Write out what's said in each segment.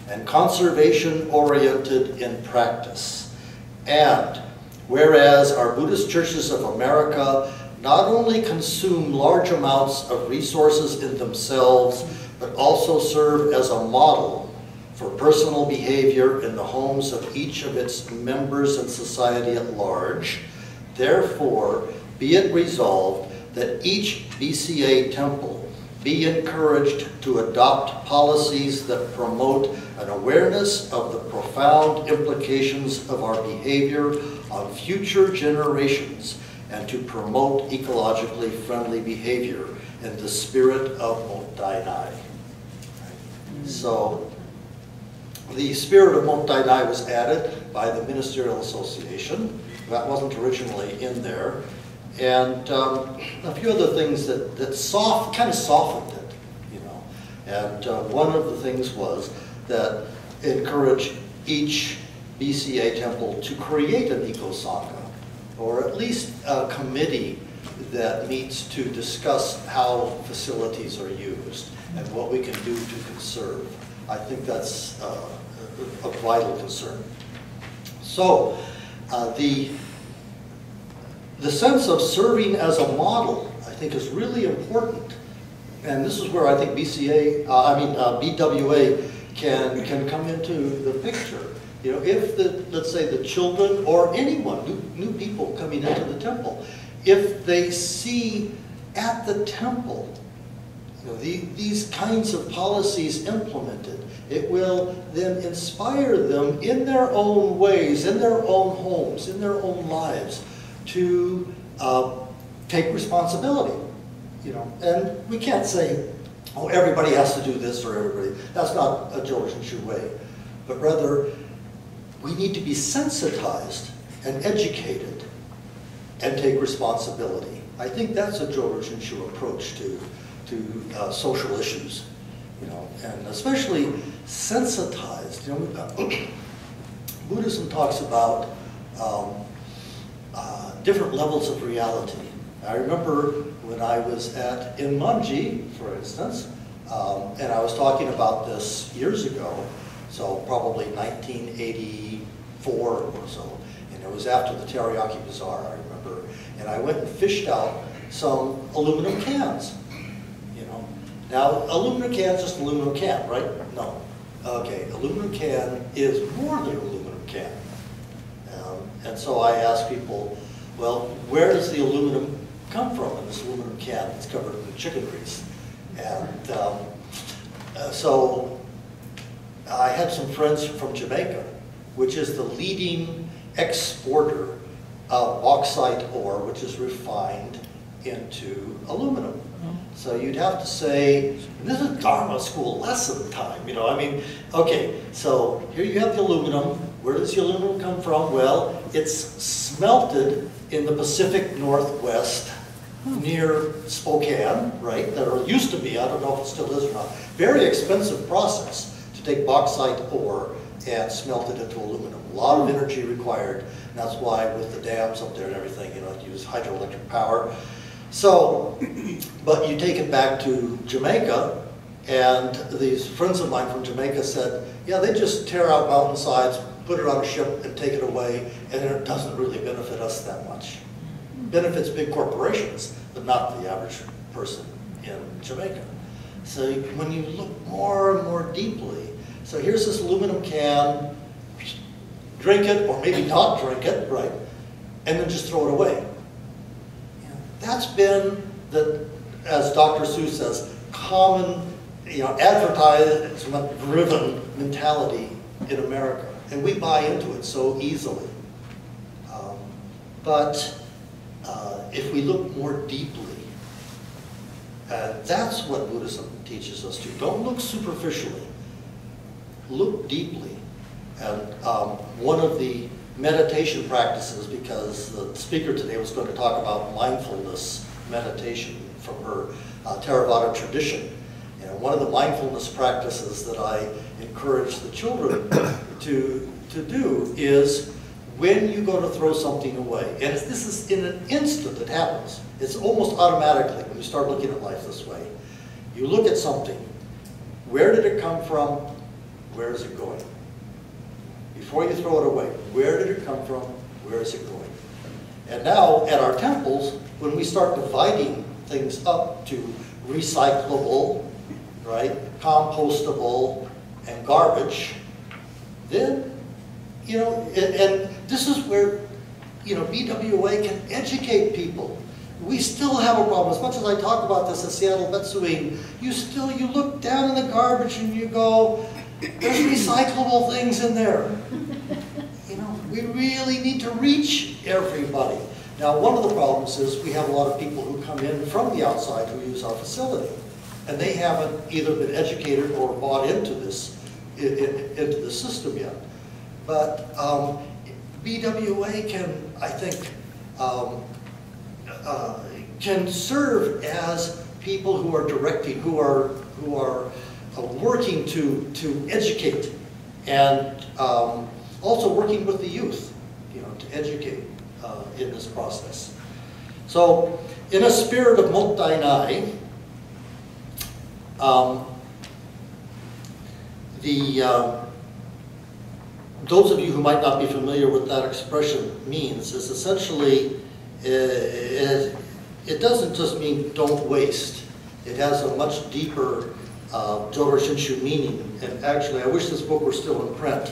and conservation-oriented in practice. And whereas our Buddhist churches of America not only consume large amounts of resources in themselves, but also serve as a model for personal behavior in the homes of each of its members and society at large, therefore, be it resolved that each BCA temple be encouraged to adopt policies that promote an awareness of the profound implications of our behavior on future generations and to promote ecologically friendly behavior in the spirit of Mottainai. So the spirit of Mottainai was added by the Ministerial Association. That wasn't originally in there. And a few other things that kind of softened it, you know. And one of the things was that encourage each BCA temple to create an EcoSangha, or at least a committee that meets to discuss how facilities are used and what we can do to conserve. I think that's a vital concern. So the sense of serving as a model, I think, is really important. And this is where I think BWA can come into the picture. You know, if let's say the children or anyone, new people coming into the temple, if they see at the temple, you know, these kinds of policies implemented, it will then inspire them in their own ways, in their own homes, in their own lives, to take responsibility. You know, and we can't say, oh, everybody has to do this or everybody. That's not a Jodo Shinshu way, but rather we need to be sensitized and educated and take responsibility. I think that's a Jodo Shinshu approach to social issues, you know, and especially sensitized. You know, Buddhism talks about different levels of reality. I remember when I was at Inmanji, for instance, and I was talking about this years ago, so probably 1984 or so, and it was after the Teriyaki Bazaar, I remember, and I went and fished out some aluminum cans, you know. Now, aluminum can is just an aluminum can, right? No. Okay, aluminum can is more than an aluminum can. And so I asked people, well, where does the aluminum come from in this aluminum can that's covered in chicken grease? And so I had some friends from Jamaica, which is the leading exporter of bauxite ore, which is refined into aluminum. So you'd have to say, and this is Dharma school lesson time, you know, I mean, okay, so here you have the aluminum. Where does the aluminum come from? Well, it's smelted in the Pacific Northwest near Spokane, right? There used to be, I don't know if it still is or not. Very expensive process to take bauxite ore and smelt it into aluminum. A lot of energy required, and that's why with the dams up there and everything, you know, use hydroelectric power. So, but you take it back to Jamaica, and these friends of mine from Jamaica said, yeah, they just tear out mountainsides, put it on a ship and take it away, and it doesn't really benefit us that much. Benefits big corporations, but not the average person in Jamaica. So when you look more and more deeply, so here's this aluminum can, drink it, or maybe not drink it, right? And then just throw it away. That's been the, as Dr. Seuss says, common, you know, advertisement-driven mentality in America. And we buy into it so easily. But if we look more deeply, that's what Buddhism teaches us to. Don't look superficially. Look deeply. And one of the meditation practices, because the speaker today was going to talk about mindfulness meditation from her Theravada tradition. And one of the mindfulness practices that I encourage the children to do is when you go to throw something away, and this is in an instant it happens. It's almost automatically when you start looking at life this way. You look at something. Where did it come from? where is it going? Before you throw it away, where did it come from? Where is it going? And now at our temples, when we start dividing things up to recyclable, right, compostable, and garbage, then, you know, and this is where, you know, BWA can educate people. We still have a problem. As much as I talk about this at Seattle Betsuin, you look down in the garbage and you go, there's recyclable things in there. You know, we really need to reach everybody. Now, one of the problems is we have a lot of people who come in from the outside who use our facility, and they haven't either been educated or bought into this, into the system yet. But BWA can, I think, can serve as people who are directing, who are working to educate, and also working with the youth, you know, to educate in this process. So, in a spirit of mottainai, those of you who might not be familiar with that expression means is essentially, it doesn't just mean don't waste. It has a much deeper Jōdo Shinshu meaning. And actually, I wish this book were still in print.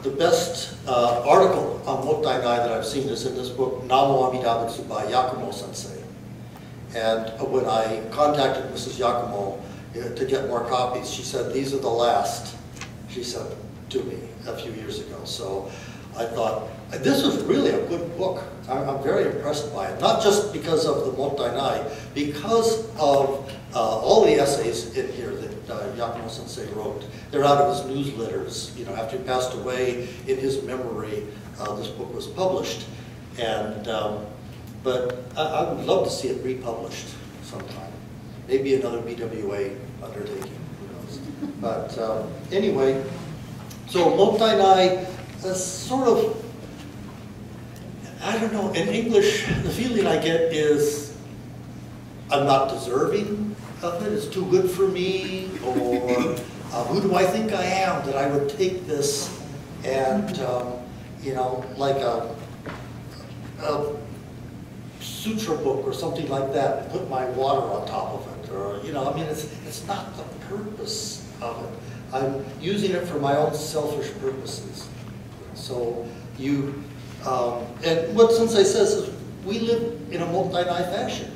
The best article on mottainai that I've seen is in this book, Namo Amida Butsu by Yakumo Sensei. And when I contacted Mrs. Yakumo to get more copies, she said, these are the last, she said to me a few years ago. So I thought, this is really a good book. I'm very impressed by it. Not just because of the mottainai, because of all the essays in here that Yakumo Sensei wrote. They're out of his newsletters. You know, after he passed away, in his memory, this book was published. And but I would love to see it republished sometime. Maybe another BWA undertaking, who knows. But anyway, so mottainai is sort of, I don't know, in English, the feeling I get is I'm not deserving of it, it's too good for me, or who do I think I am that I would take this and, you know, like a sutra book or something like that, and put my water on top of it, or, you know, I mean, it's not the purpose of it. I'm using it for my own selfish purposes. So you, and what Sensei says is, we live in a mottainai fashion,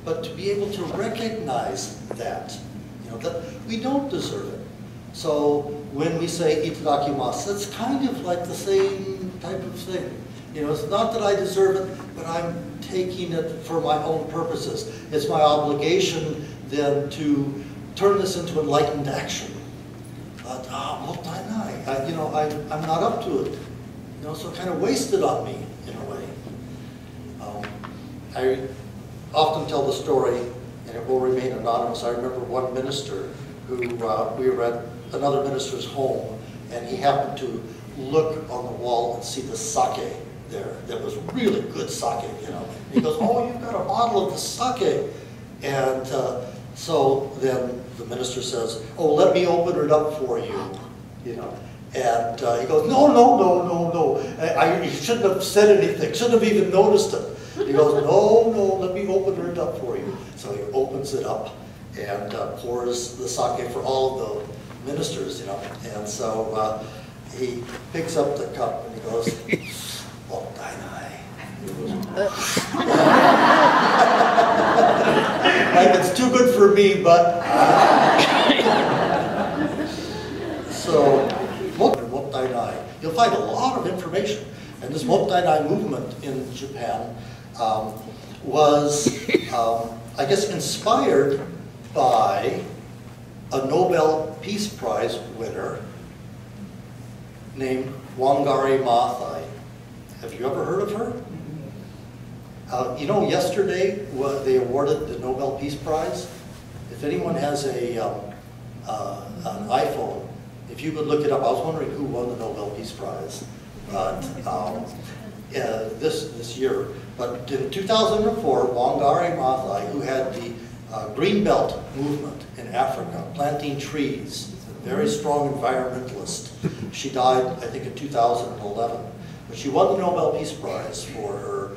but to be able to recognize that, you know, that we don't deserve it. So when we say itadakimasu, it's kind of like the same type of thing. You know, it's not that I deserve it, but I'm taking it for my own purposes. It's my obligation then to turn this into enlightened action. But mottainai, you know, I'm not up to it. You know, so it kind of wasted on me in a way. I often tell the story, and it will remain anonymous. I remember one minister who we were at another minister's home, and he happened to look on the wall and see the sake there. That was really good sake, you know. And he goes, "Oh, you've got a bottle of the sake," and so then the minister says, "Oh, let me open it up for you," you know. And he goes, "No, no, no, no, no. You shouldn't have said anything. Shouldn't have even noticed it." He goes, "No, no, let me open it up for you." So he opens it up and pours the sake for all of the ministers, you know. And so he picks up the cup and he goes, "Mottainai." Like, it's too good for me, but so mottainai. You'll find a lot of information, and this mottainai movement in Japan was, I guess, inspired by a Nobel Peace Prize winner named Wangari Maathai. Have you ever heard of her? You know, yesterday they awarded the Nobel Peace Prize. If anyone has an iPhone, if you could look it up, I was wondering who won the Nobel Peace Prize, but this year. But in 2004, Wangari Maathai, who had the Green Belt movement in Africa, planting trees, a very strong environmentalist. She died, I think, in 2011. But she won the Nobel Peace Prize for her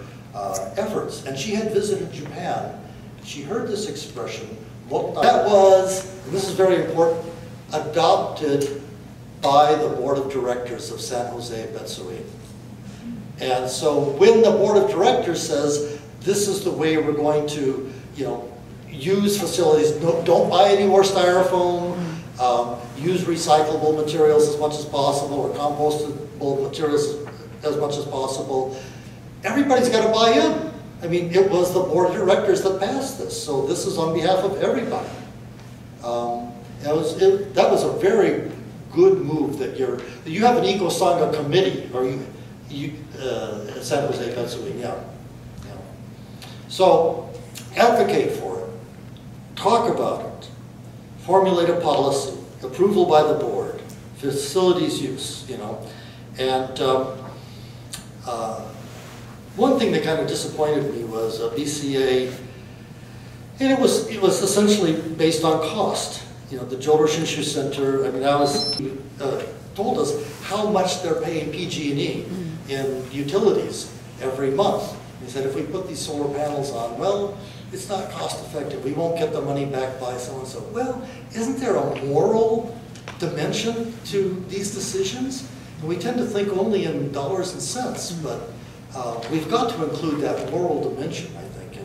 efforts. And she had visited Japan. She heard this expression, that was, and this is very important, adopted by the board of directors of San Jose Betsuin. And so when the board of directors says, this is the way we're going to, use facilities, don't buy any more styrofoam, use recyclable materials as much as possible, or compostable materials as much as possible, everybody's got to buy in. I mean, it was the board of directors that passed this, so this is on behalf of everybody. That was a very good move that you have an EcoSangha committee, or at San Jose Betsuin, yeah. So advocate for it, talk about it, formulate a policy, approval by the board, facilities use, and one thing that kind of disappointed me was BCA, and it was essentially based on cost. The Jodo Shinshu Center, I mean, told us how much they're paying PG&E in utilities every month. He said, if we put these solar panels on, well, it's not cost effective. We won't get the money back by so-and-so. Well, isn't there a moral dimension to these decisions? And we tend to think only in dollars and cents, but we've got to include that moral dimension, I think,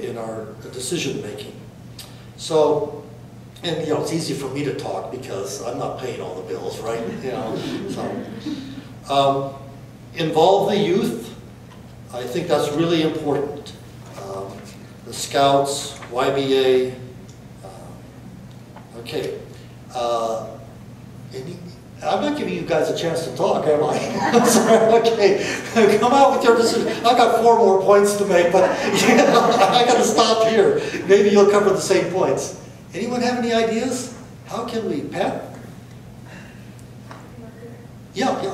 in our decision making. So, and it's easy for me to talk because I'm not paying all the bills, right? So, involve the youth. I think that's really important. The Scouts, YBA. Okay. I'm not giving you guys a chance to talk, am I? Sorry, okay. Come out with your decision. I've got 4 more points to make, but I got to stop here. Maybe you'll cover the same points. Anyone have any ideas? How can we, Pat? Yeah.